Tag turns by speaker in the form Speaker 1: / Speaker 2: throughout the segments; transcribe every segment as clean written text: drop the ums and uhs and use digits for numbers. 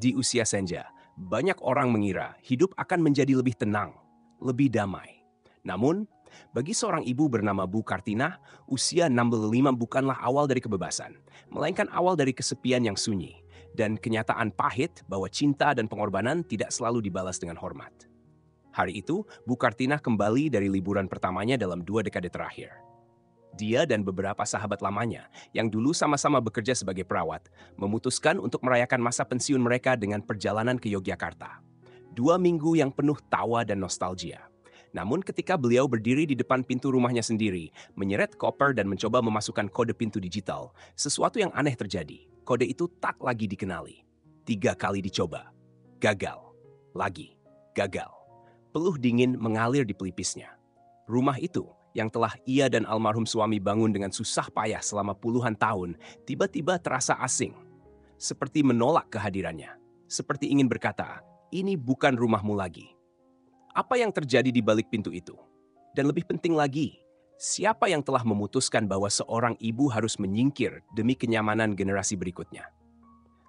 Speaker 1: Di usia senja, banyak orang mengira hidup akan menjadi lebih tenang, lebih damai. Namun, bagi seorang ibu bernama Bu Kartina, usia 65 bukanlah awal dari kebebasan, melainkan awal dari kesepian yang sunyi dan kenyataan pahit bahwa cinta dan pengorbanan tidak selalu dibalas dengan hormat. Hari itu, Bu Kartina kembali dari liburan pertamanya dalam 2 dekade terakhir. Dia dan beberapa sahabat lamanya yang dulu sama-sama bekerja sebagai perawat memutuskan untuk merayakan masa pensiun mereka dengan perjalanan ke Yogyakarta. 2 minggu yang penuh tawa dan nostalgia. Namun ketika beliau berdiri di depan pintu rumahnya sendiri, menyeret koper dan mencoba memasukkan kode pintu digital, sesuatu yang aneh terjadi. Kode itu tak lagi dikenali. 3 kali dicoba. Gagal. Lagi. Gagal. Peluh dingin mengalir di pelipisnya. Rumah itu yang telah ia dan almarhum suami bangun dengan susah payah selama puluhan tahun, tiba-tiba terasa asing. Seperti menolak kehadirannya. Seperti ingin berkata, ini bukan rumahmu lagi. Apa yang terjadi di balik pintu itu? Dan lebih penting lagi, siapa yang telah memutuskan bahwa seorang ibu harus menyingkir demi kenyamanan generasi berikutnya?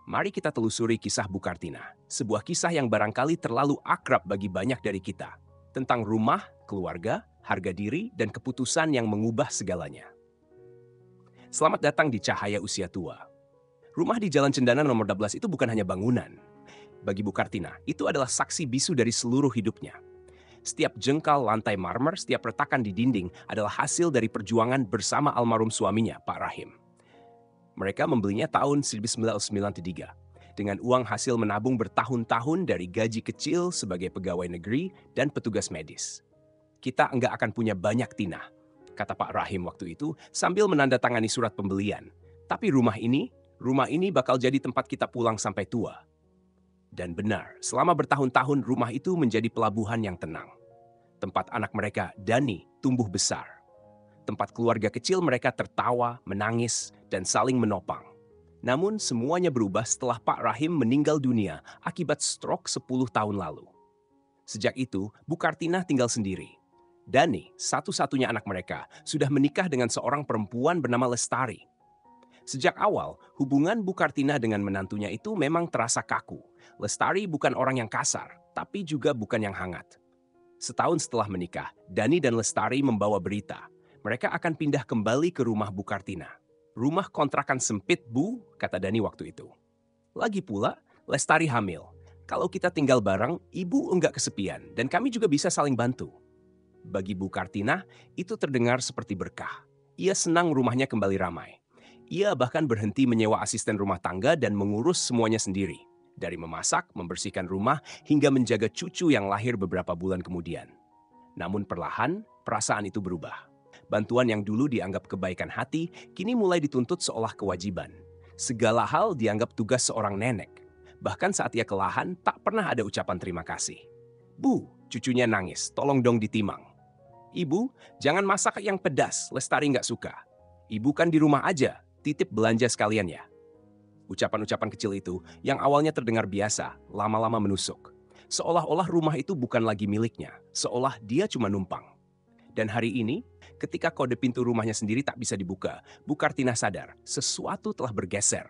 Speaker 1: Mari kita telusuri kisah Bu Kartina, sebuah kisah yang barangkali terlalu akrab bagi banyak dari kita, tentang rumah, keluarga, harga diri, dan keputusan yang mengubah segalanya. Selamat datang di Cahaya Usia Tua. Rumah di Jalan Cendana nomor 12 itu bukan hanya bangunan. Bagi Bu Kartina, itu adalah saksi bisu dari seluruh hidupnya. Setiap jengkal lantai marmer, setiap retakan di dinding adalah hasil dari perjuangan bersama almarhum suaminya, Pak Rahim. Mereka membelinya tahun 1993 dengan uang hasil menabung bertahun-tahun dari gaji kecil sebagai pegawai negeri dan petugas medis. Kita enggak akan punya banyak tinah, kata Pak Rahim waktu itu sambil menandatangani surat pembelian. Tapi rumah ini bakal jadi tempat kita pulang sampai tua. Dan benar, selama bertahun-tahun rumah itu menjadi pelabuhan yang tenang. Tempat anak mereka, Dani, tumbuh besar. Tempat keluarga kecil mereka tertawa, menangis, dan saling menopang. Namun semuanya berubah setelah Pak Rahim meninggal dunia akibat stroke 10 tahun lalu. Sejak itu, Bu Kartina tinggal sendiri. Dani, satu-satunya anak mereka, sudah menikah dengan seorang perempuan bernama Lestari. Sejak awal, hubungan Bu Kartina dengan menantunya itu memang terasa kaku. Lestari bukan orang yang kasar, tapi juga bukan yang hangat. Setahun setelah menikah, Dani dan Lestari membawa berita. Mereka akan pindah kembali ke rumah Bu Kartina. Rumah kontrakan sempit, Bu, kata Dani waktu itu. Lagi pula, Lestari hamil. Kalau kita tinggal bareng, ibu enggak kesepian dan kami juga bisa saling bantu. Bagi Bu Kartina, itu terdengar seperti berkah. Ia senang rumahnya kembali ramai. Ia bahkan berhenti menyewa asisten rumah tangga dan mengurus semuanya sendiri. Dari memasak, membersihkan rumah, hingga menjaga cucu yang lahir beberapa bulan kemudian. Namun perlahan, perasaan itu berubah. Bantuan yang dulu dianggap kebaikan hati, kini mulai dituntut seolah kewajiban. Segala hal dianggap tugas seorang nenek. Bahkan saat ia kelelahan, tak pernah ada ucapan terima kasih. Bu, cucunya nangis, tolong dong ditimang. Ibu, jangan masak yang pedas, Lestari nggak suka. Ibu kan di rumah aja, titip belanja sekalian ya. Ucapan-ucapan kecil itu yang awalnya terdengar biasa, lama-lama menusuk. Seolah-olah rumah itu bukan lagi miliknya, seolah dia cuma numpang. Dan hari ini, ketika kode pintu rumahnya sendiri tak bisa dibuka, Bu Kartina sadar sesuatu telah bergeser.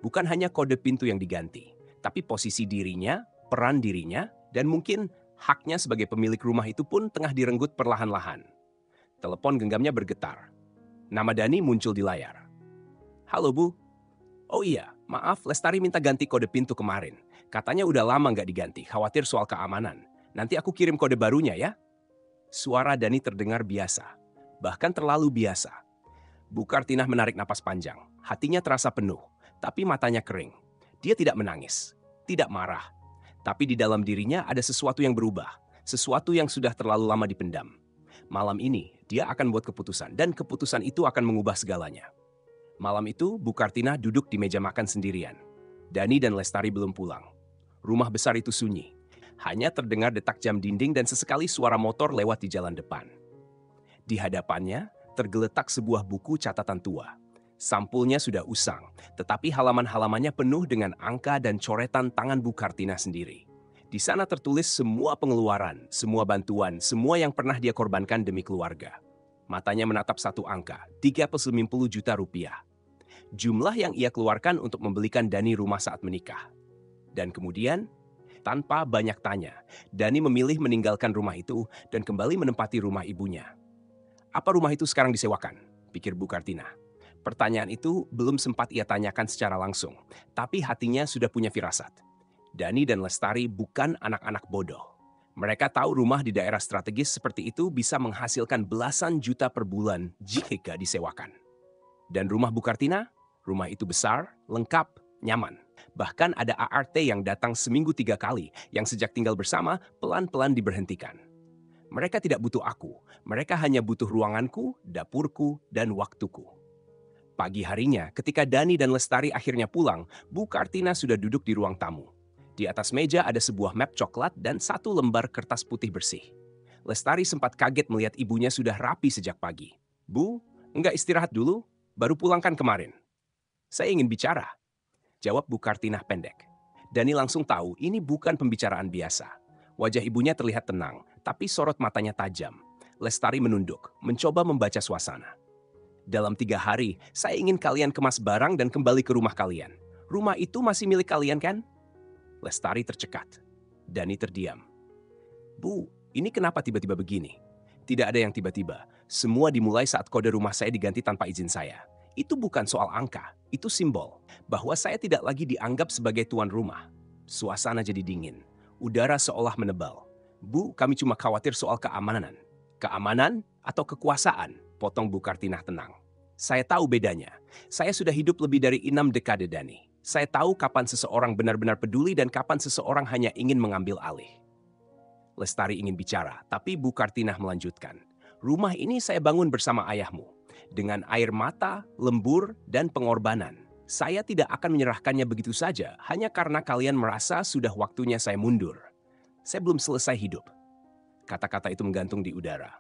Speaker 1: Bukan hanya kode pintu yang diganti, tapi posisi dirinya, peran dirinya, dan mungkin haknya sebagai pemilik rumah itu pun tengah direnggut perlahan-lahan. Telepon genggamnya bergetar. Nama Dani muncul di layar. Halo Bu. Oh iya, maaf Lestari minta ganti kode pintu kemarin. Katanya udah lama nggak diganti, khawatir soal keamanan. Nanti aku kirim kode barunya ya. Suara Dani terdengar biasa, bahkan terlalu biasa. Bu Kartina menarik napas panjang. Hatinya terasa penuh, tapi matanya kering. Dia tidak menangis, tidak marah. Tapi di dalam dirinya ada sesuatu yang berubah, sesuatu yang sudah terlalu lama dipendam. Malam ini, dia akan buat keputusan, dan keputusan itu akan mengubah segalanya. Malam itu, Bu Kartina duduk di meja makan sendirian. Dani dan Lestari belum pulang. Rumah besar itu sunyi. Hanya terdengar detak jam dinding dan sesekali suara motor lewat di jalan depan. Di hadapannya, tergeletak sebuah buku catatan tua. Sampulnya sudah usang, tetapi halaman-halamannya penuh dengan angka dan coretan tangan Bu Kartina sendiri. Di sana tertulis semua pengeluaran, semua bantuan, semua yang pernah dia korbankan demi keluarga. Matanya menatap satu angka, 390 juta rupiah. Jumlah yang ia keluarkan untuk membelikan Dani rumah saat menikah. Dan kemudian, tanpa banyak tanya, Dani memilih meninggalkan rumah itu dan kembali menempati rumah ibunya. Apa rumah itu sekarang disewakan? Pikir Bu Kartina. Pertanyaan itu belum sempat ia tanyakan secara langsung, tapi hatinya sudah punya firasat. Dani dan Lestari bukan anak-anak bodoh. Mereka tahu rumah di daerah strategis seperti itu bisa menghasilkan belasan juta per bulan jika disewakan. Dan rumah Bu Kartina? Rumah itu besar, lengkap, nyaman. Bahkan ada ART yang datang seminggu 3 kali, yang sejak tinggal bersama pelan-pelan diberhentikan. Mereka tidak butuh aku, mereka hanya butuh ruanganku, dapurku, dan waktuku. Pagi harinya, ketika Dani dan Lestari akhirnya pulang, Bu Kartina sudah duduk di ruang tamu. Di atas meja ada sebuah map coklat dan 1 lembar kertas putih bersih. Lestari sempat kaget melihat ibunya sudah rapi sejak pagi. Bu, enggak istirahat dulu? Baru pulang kan kemarin? Saya ingin bicara, jawab Bu Kartina pendek. Dani langsung tahu ini bukan pembicaraan biasa. Wajah ibunya terlihat tenang, tapi sorot matanya tajam. Lestari menunduk, mencoba membaca suasana. Dalam 3 hari, saya ingin kalian kemas barang dan kembali ke rumah kalian. Rumah itu masih milik kalian kan? Lestari tercekat. Dani terdiam. Bu, ini kenapa tiba-tiba begini? Tidak ada yang tiba-tiba. Semua dimulai saat kode rumah saya diganti tanpa izin saya. Itu bukan soal angka, itu simbol bahwa saya tidak lagi dianggap sebagai tuan rumah. Suasana jadi dingin. Udara seolah menebal. Bu, kami cuma khawatir soal keamanan. Keamanan atau kekuasaan? Potong Bu Kartina tenang. Saya tahu bedanya. Saya sudah hidup lebih dari 6 dekade, Dani. Saya tahu kapan seseorang benar-benar peduli dan kapan seseorang hanya ingin mengambil alih. Lestari ingin bicara, tapi Bu Kartina melanjutkan. Rumah ini saya bangun bersama ayahmu. Dengan air mata, lembur, dan pengorbanan. Saya tidak akan menyerahkannya begitu saja, hanya karena kalian merasa sudah waktunya saya mundur. Saya belum selesai hidup. Kata-kata itu menggantung di udara.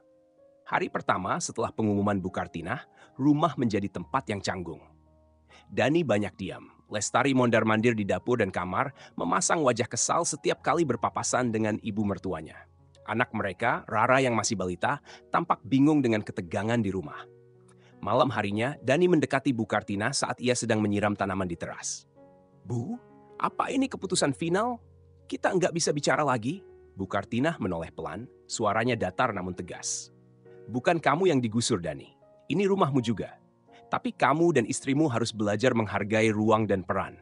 Speaker 1: Hari pertama setelah pengumuman Bu Kartina, rumah menjadi tempat yang canggung. Dani banyak diam. Lestari mondar-mandir di dapur dan kamar, memasang wajah kesal setiap kali berpapasan dengan ibu mertuanya. Anak mereka, Rara yang masih balita, tampak bingung dengan ketegangan di rumah. Malam harinya, Dani mendekati Bu Kartina saat ia sedang menyiram tanaman di teras. Bu, apa ini keputusan final? Kita nggak bisa bicara lagi? Bu Kartina menoleh pelan, suaranya datar namun tegas. Bukan kamu yang digusur, Dani. Ini rumahmu juga. Tapi kamu dan istrimu harus belajar menghargai ruang dan peran.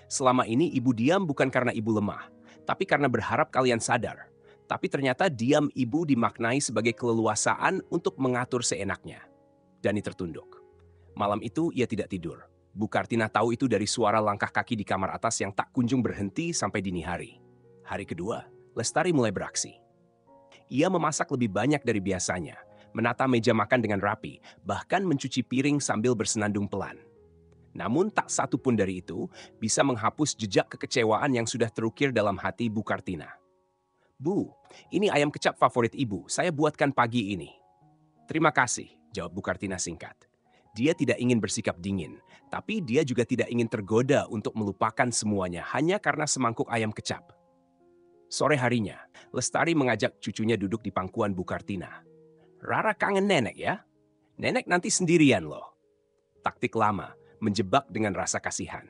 Speaker 1: Selama ini ibu diam bukan karena ibu lemah, tapi karena berharap kalian sadar. Tapi ternyata diam ibu dimaknai sebagai keleluasaan untuk mengatur seenaknya. Dani tertunduk. Malam itu ia tidak tidur. Bu Kartina tahu itu dari suara langkah kaki di kamar atas yang tak kunjung berhenti sampai dini hari. Hari kedua, Lestari mulai beraksi. Ia memasak lebih banyak dari biasanya, menata meja makan dengan rapi, bahkan mencuci piring sambil bersenandung pelan. Namun tak satu pun dari itu bisa menghapus jejak kekecewaan yang sudah terukir dalam hati Bu Kartina. Bu, ini ayam kecap favorit ibu, saya buatkan pagi ini. Terima kasih, jawab Bu Kartina singkat. Dia tidak ingin bersikap dingin, tapi dia juga tidak ingin tergoda untuk melupakan semuanya hanya karena semangkuk ayam kecap. Sore harinya, Lestari mengajak cucunya duduk di pangkuan Bu Kartina. Rara kangen nenek ya? Nenek nanti sendirian loh. Taktik lama, menjebak dengan rasa kasihan.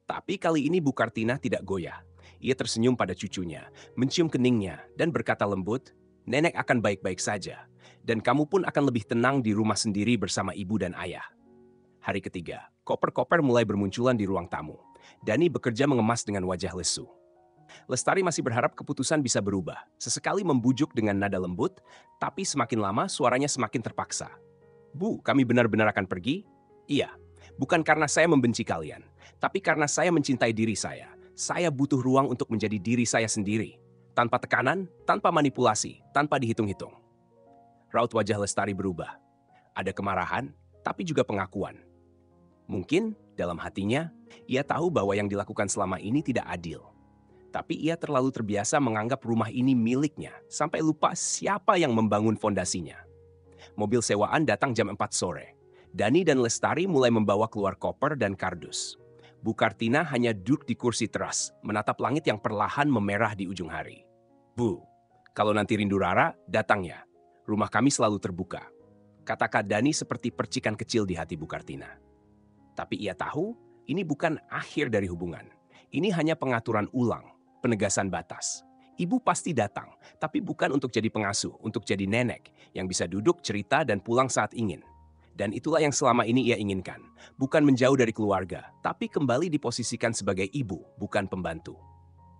Speaker 1: Tapi kali ini Bu Kartina tidak goyah. Ia tersenyum pada cucunya, mencium keningnya, dan berkata lembut, nenek akan baik-baik saja. Dan kamu pun akan lebih tenang di rumah sendiri bersama ibu dan ayah. Hari ketiga, koper-koper mulai bermunculan di ruang tamu. Dani bekerja mengemas dengan wajah lesu. Lestari masih berharap keputusan bisa berubah. Sesekali membujuk dengan nada lembut, tapi semakin lama suaranya semakin terpaksa. Bu, kami benar-benar akan pergi? Iya, bukan karena saya membenci kalian, tapi karena saya mencintai diri saya. Saya butuh ruang untuk menjadi diri saya sendiri. Tanpa tekanan, tanpa manipulasi, tanpa dihitung-hitung. Raut wajah Lestari berubah. Ada kemarahan, tapi juga pengakuan. Mungkin dalam hatinya, ia tahu bahwa yang dilakukan selama ini tidak adil. Tapi ia terlalu terbiasa menganggap rumah ini miliknya, sampai lupa siapa yang membangun fondasinya. Mobil sewaan datang jam 4 sore. Dani dan Lestari mulai membawa keluar koper dan kardus. Bu Kartina hanya duduk di kursi teras, menatap langit yang perlahan memerah di ujung hari. Bu, kalau nanti rindu Rara, datang ya. Rumah kami selalu terbuka. Kata Kak Dani seperti percikan kecil di hati Bu Kartina. Tapi ia tahu, ini bukan akhir dari hubungan. Ini hanya pengaturan ulang, penegasan batas. Ibu pasti datang, tapi bukan untuk jadi pengasuh, untuk jadi nenek yang bisa duduk, cerita, dan pulang saat ingin. Dan itulah yang selama ini ia inginkan. Bukan menjauh dari keluarga, tapi kembali diposisikan sebagai ibu, bukan pembantu.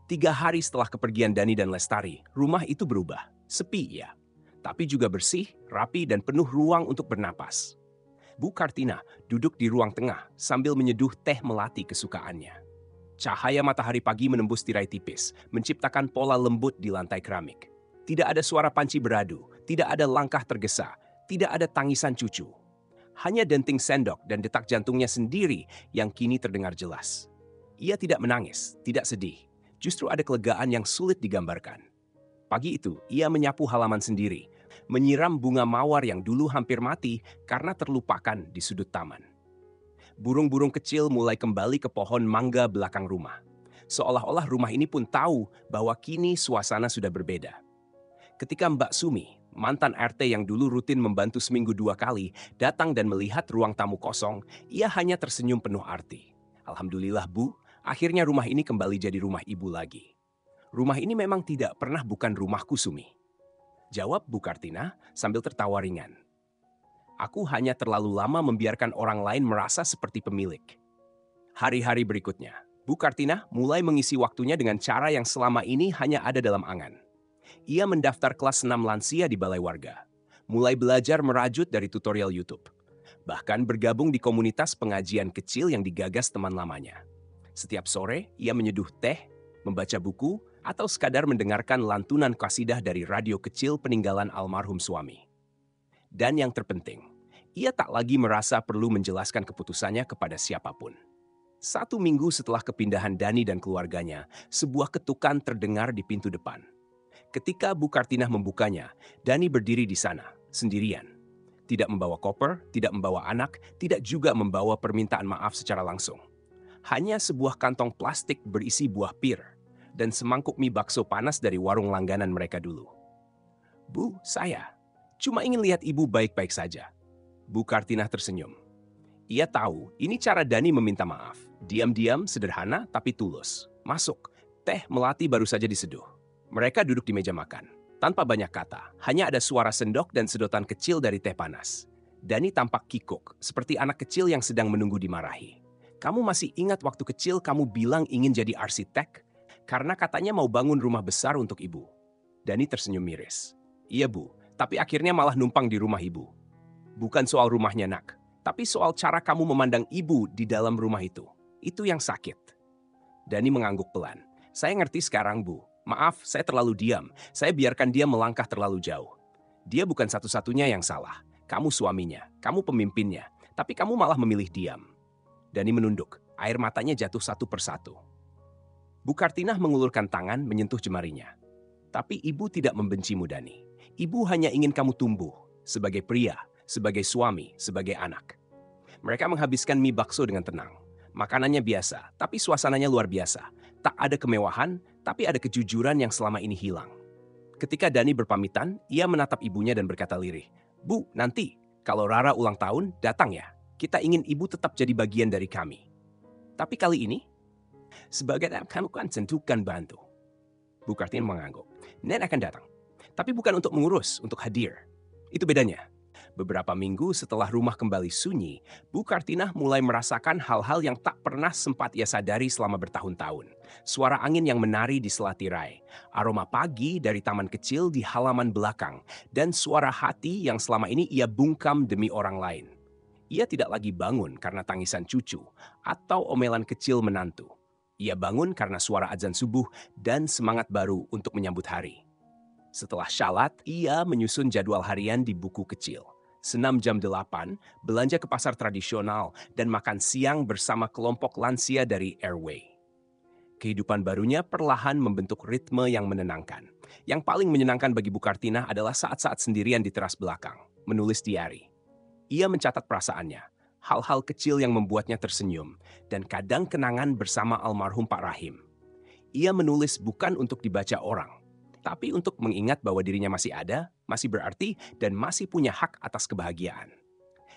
Speaker 1: 3 hari setelah kepergian Dani dan Lestari, rumah itu berubah. Sepi ya, tapi juga bersih, rapi, dan penuh ruang untuk bernapas. Bu Kartina duduk di ruang tengah sambil menyeduh teh melati kesukaannya. Cahaya matahari pagi menembus tirai tipis, menciptakan pola lembut di lantai keramik. Tidak ada suara panci beradu, tidak ada langkah tergesa, tidak ada tangisan cucu. Hanya denting sendok dan detak jantungnya sendiri yang kini terdengar jelas. Ia tidak menangis, tidak sedih. Justru ada kelegaan yang sulit digambarkan. Pagi itu, ia menyapu halaman sendiri, menyiram bunga mawar yang dulu hampir mati karena terlupakan di sudut taman. Burung-burung kecil mulai kembali ke pohon mangga belakang rumah. Seolah-olah rumah ini pun tahu bahwa kini suasana sudah berbeda. Ketika Mbak Sumi, mantan RT yang dulu rutin membantu seminggu 2 kali, datang dan melihat ruang tamu kosong, ia hanya tersenyum penuh arti. Alhamdulillah Bu, akhirnya rumah ini kembali jadi rumah ibu lagi. Rumah ini memang tidak pernah bukan rumahku Sumi. Jawab Bu Kartina sambil tertawa ringan. Aku hanya terlalu lama membiarkan orang lain merasa seperti pemilik. Hari-hari berikutnya, Bu Kartina mulai mengisi waktunya dengan cara yang selama ini hanya ada dalam angan. Ia mendaftar kelas 6 lansia di balai warga, mulai belajar merajut dari tutorial YouTube, bahkan bergabung di komunitas pengajian kecil yang digagas teman lamanya. Setiap sore, ia menyeduh teh, membaca buku, atau sekadar mendengarkan lantunan qasidah dari radio kecil peninggalan almarhum suami. Dan yang terpenting, ia tak lagi merasa perlu menjelaskan keputusannya kepada siapapun. 1 minggu setelah kepindahan Dani dan keluarganya, sebuah ketukan terdengar di pintu depan. Ketika Bu Kartinah membukanya, Dani berdiri di sana, sendirian. Tidak membawa koper, tidak membawa anak, tidak juga membawa permintaan maaf secara langsung. Hanya sebuah kantong plastik berisi buah pir dan semangkuk mie bakso panas dari warung langganan mereka dulu. Bu, saya cuma ingin lihat ibu baik-baik saja. Bu Kartinah tersenyum. Ia tahu ini cara Dani meminta maaf. Diam-diam, sederhana, tapi tulus. Masuk, teh melati baru saja diseduh. Mereka duduk di meja makan. Tanpa banyak kata, hanya ada suara sendok dan sedotan kecil dari teh panas. Dani tampak kikuk, seperti anak kecil yang sedang menunggu dimarahi. Kamu masih ingat waktu kecil kamu bilang ingin jadi arsitek? Karena katanya mau bangun rumah besar untuk ibu. Dani tersenyum miris. Iya Bu, tapi akhirnya malah numpang di rumah ibu. Bukan soal rumahnya nak, tapi soal cara kamu memandang ibu di dalam rumah itu. Itu yang sakit. Dani mengangguk pelan. Saya ngerti sekarang Bu. Maaf, saya terlalu diam. Saya biarkan dia melangkah terlalu jauh. Dia bukan satu-satunya yang salah. Kamu suaminya, kamu pemimpinnya. Tapi kamu malah memilih diam. Dani menunduk. Air matanya jatuh satu persatu. Bu Kartinah mengulurkan tangan menyentuh jemarinya. Tapi ibu tidak membencimu Dani. Ibu hanya ingin kamu tumbuh. Sebagai pria, sebagai suami, sebagai anak. Mereka menghabiskan mie bakso dengan tenang. Makanannya biasa, tapi suasananya luar biasa. Tak ada kemewahan, tapi ada kejujuran yang selama ini hilang. Ketika Dani berpamitan, ia menatap ibunya dan berkata lirih, Bu, nanti, kalau Rara ulang tahun, datang ya. Kita ingin ibu tetap jadi bagian dari kami. Tapi kali ini, sebagai kamu kan tentukan bantu. Bu Kartinah mengangguk. Nen akan datang. Tapi bukan untuk mengurus, untuk hadir. Itu bedanya. Beberapa minggu setelah rumah kembali sunyi, Bu Kartinah mulai merasakan hal-hal yang tak pernah sempat ia sadari selama bertahun-tahun. Suara angin yang menari di sela tirai, aroma pagi dari taman kecil di halaman belakang, dan suara hati yang selama ini ia bungkam demi orang lain. Ia tidak lagi bangun karena tangisan cucu atau omelan kecil menantu. Ia bangun karena suara azan subuh dan semangat baru untuk menyambut hari. Setelah syalat, ia menyusun jadwal harian di buku kecil. Senam jam 8, belanja ke pasar tradisional, dan makan siang bersama kelompok lansia dari Airway. Kehidupan barunya perlahan membentuk ritme yang menenangkan. Yang paling menyenangkan bagi Bu Kartinah adalah saat-saat sendirian di teras belakang, menulis diari. Ia mencatat perasaannya, hal-hal kecil yang membuatnya tersenyum, dan kadang kenangan bersama almarhum Pak Rahim. Ia menulis bukan untuk dibaca orang, tapi untuk mengingat bahwa dirinya masih ada, masih berarti, dan masih punya hak atas kebahagiaan.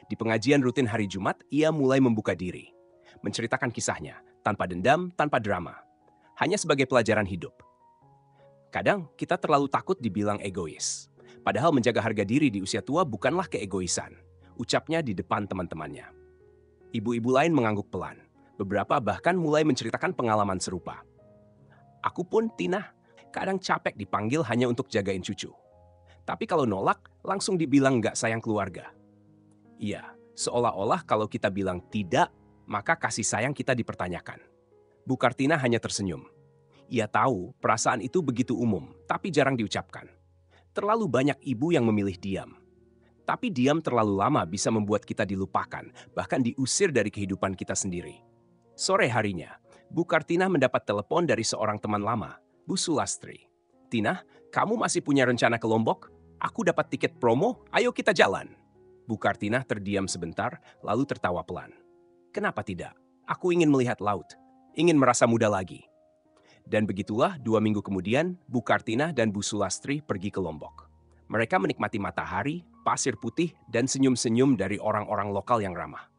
Speaker 1: Di pengajian rutin hari Jumat, ia mulai membuka diri. Menceritakan kisahnya, tanpa dendam, tanpa drama. Hanya sebagai pelajaran hidup. Kadang kita terlalu takut dibilang egois. Padahal menjaga harga diri di usia tua bukanlah keegoisan, ucapnya di depan teman-temannya. Ibu-ibu lain mengangguk pelan. Beberapa bahkan mulai menceritakan pengalaman serupa. Aku pun, Tina, kadang capek dipanggil hanya untuk jagain cucu. Tapi kalau nolak, langsung dibilang nggak sayang keluarga. Iya, seolah-olah kalau kita bilang tidak, maka kasih sayang kita dipertanyakan. Bu Kartina hanya tersenyum. Ia tahu perasaan itu begitu umum, tapi jarang diucapkan. Terlalu banyak ibu yang memilih diam. Tapi diam terlalu lama bisa membuat kita dilupakan, bahkan diusir dari kehidupan kita sendiri. Sore harinya, Bu Kartina mendapat telepon dari seorang teman lama, Bu Sulastri. Tina, kamu masih punya rencana ke Lombok? Aku dapat tiket promo, ayo kita jalan. Bu Kartina terdiam sebentar, lalu tertawa pelan. Kenapa tidak? Aku ingin melihat laut, ingin merasa muda lagi. Dan begitulah 2 minggu kemudian, Bu Kartina dan Bu Sulastri pergi ke Lombok. Mereka menikmati matahari, pasir putih, dan senyum-senyum dari orang-orang lokal yang ramah.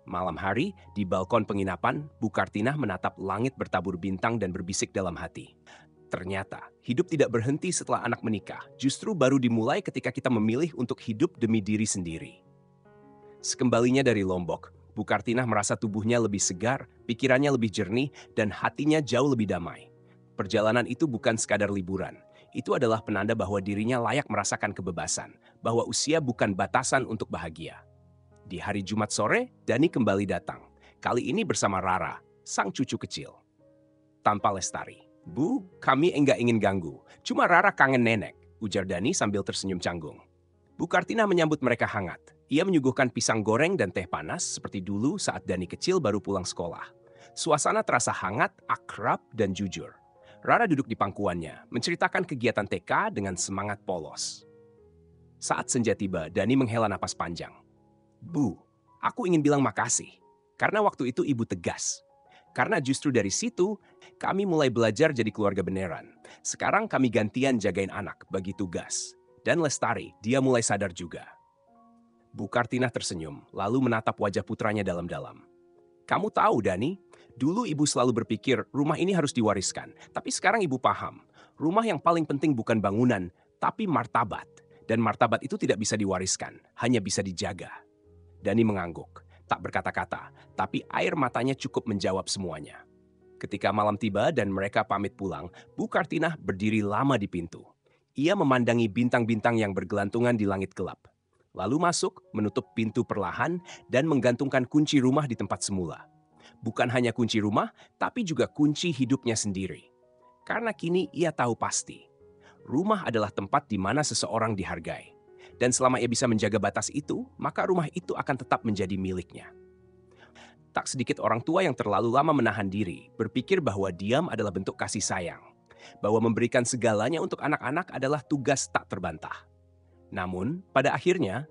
Speaker 1: Malam hari, di balkon penginapan, Bu Kartina menatap langit bertabur bintang dan berbisik dalam hati. Ternyata, hidup tidak berhenti setelah anak menikah, justru baru dimulai ketika kita memilih untuk hidup demi diri sendiri. Sekembalinya dari Lombok, Bu Kartina merasa tubuhnya lebih segar, pikirannya lebih jernih, dan hatinya jauh lebih damai. Perjalanan itu bukan sekadar liburan. Itu adalah penanda bahwa dirinya layak merasakan kebebasan, bahwa usia bukan batasan untuk bahagia. Di hari Jumat sore, Dani kembali datang. Kali ini bersama Rara, sang cucu kecil. Tanpa Lestari. Bu, kami enggak ingin ganggu. Cuma Rara kangen nenek, ujar Dani sambil tersenyum canggung. Bu Kartina menyambut mereka hangat. Ia menyuguhkan pisang goreng dan teh panas seperti dulu saat Dani kecil baru pulang sekolah. Suasana terasa hangat, akrab, dan jujur. Rara duduk di pangkuannya, menceritakan kegiatan TK dengan semangat polos. Saat senja tiba, Dani menghela napas panjang. Bu, aku ingin bilang makasih. Karena waktu itu ibu tegas. Karena justru dari situ, kami mulai belajar jadi keluarga beneran. Sekarang kami gantian jagain anak bagi tugas. Dan Lestari, dia mulai sadar juga. Bu Kartina tersenyum, lalu menatap wajah putranya dalam-dalam. Kamu tahu, Dani, dulu ibu selalu berpikir rumah ini harus diwariskan. Tapi sekarang ibu paham, rumah yang paling penting bukan bangunan, tapi martabat. Dan martabat itu tidak bisa diwariskan, hanya bisa dijaga. Dani mengangguk, tak berkata-kata, tapi air matanya cukup menjawab semuanya. Ketika malam tiba dan mereka pamit pulang, Bu Kartina berdiri lama di pintu. Ia memandangi bintang-bintang yang bergelantungan di langit gelap. Lalu masuk, menutup pintu perlahan, dan menggantungkan kunci rumah di tempat semula. Bukan hanya kunci rumah, tapi juga kunci hidupnya sendiri. Karena kini ia tahu pasti, rumah adalah tempat di mana seseorang dihargai. Dan selama ia bisa menjaga batas itu, maka rumah itu akan tetap menjadi miliknya. Tak sedikit orang tua yang terlalu lama menahan diri, berpikir bahwa diam adalah bentuk kasih sayang. Bahwa memberikan segalanya untuk anak-anak adalah tugas tak terbantah. Namun, pada akhirnya,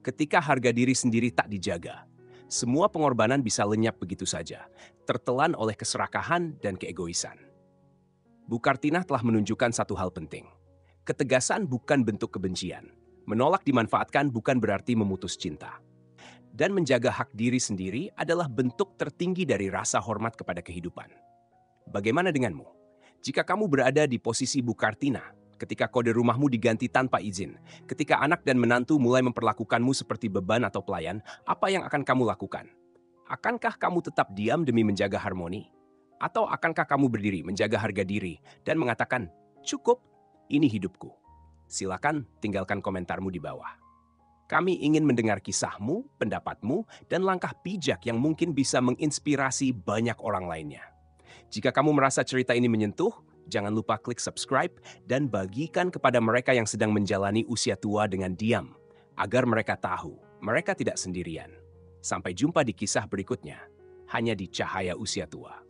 Speaker 1: ketika harga diri sendiri tak dijaga, semua pengorbanan bisa lenyap begitu saja, tertelan oleh keserakahan dan keegoisan. Bu Kartina telah menunjukkan satu hal penting. Ketegasan bukan bentuk kebencian. Menolak dimanfaatkan bukan berarti memutus cinta. Dan menjaga hak diri sendiri adalah bentuk tertinggi dari rasa hormat kepada kehidupan. Bagaimana denganmu? Jika kamu berada di posisi Bu Kartina, ketika kode rumahmu diganti tanpa izin, ketika anak dan menantu mulai memperlakukanmu seperti beban atau pelayan, apa yang akan kamu lakukan? Akankah kamu tetap diam demi menjaga harmoni? Atau akankah kamu berdiri menjaga harga diri dan mengatakan, cukup, ini hidupku? Silakan tinggalkan komentarmu di bawah. Kami ingin mendengar kisahmu, pendapatmu, dan langkah bijak yang mungkin bisa menginspirasi banyak orang lainnya. Jika kamu merasa cerita ini menyentuh, jangan lupa klik subscribe dan bagikan kepada mereka yang sedang menjalani usia tua dengan diam, agar mereka tahu mereka tidak sendirian. Sampai jumpa di kisah berikutnya, hanya di Cahaya Usia Tua.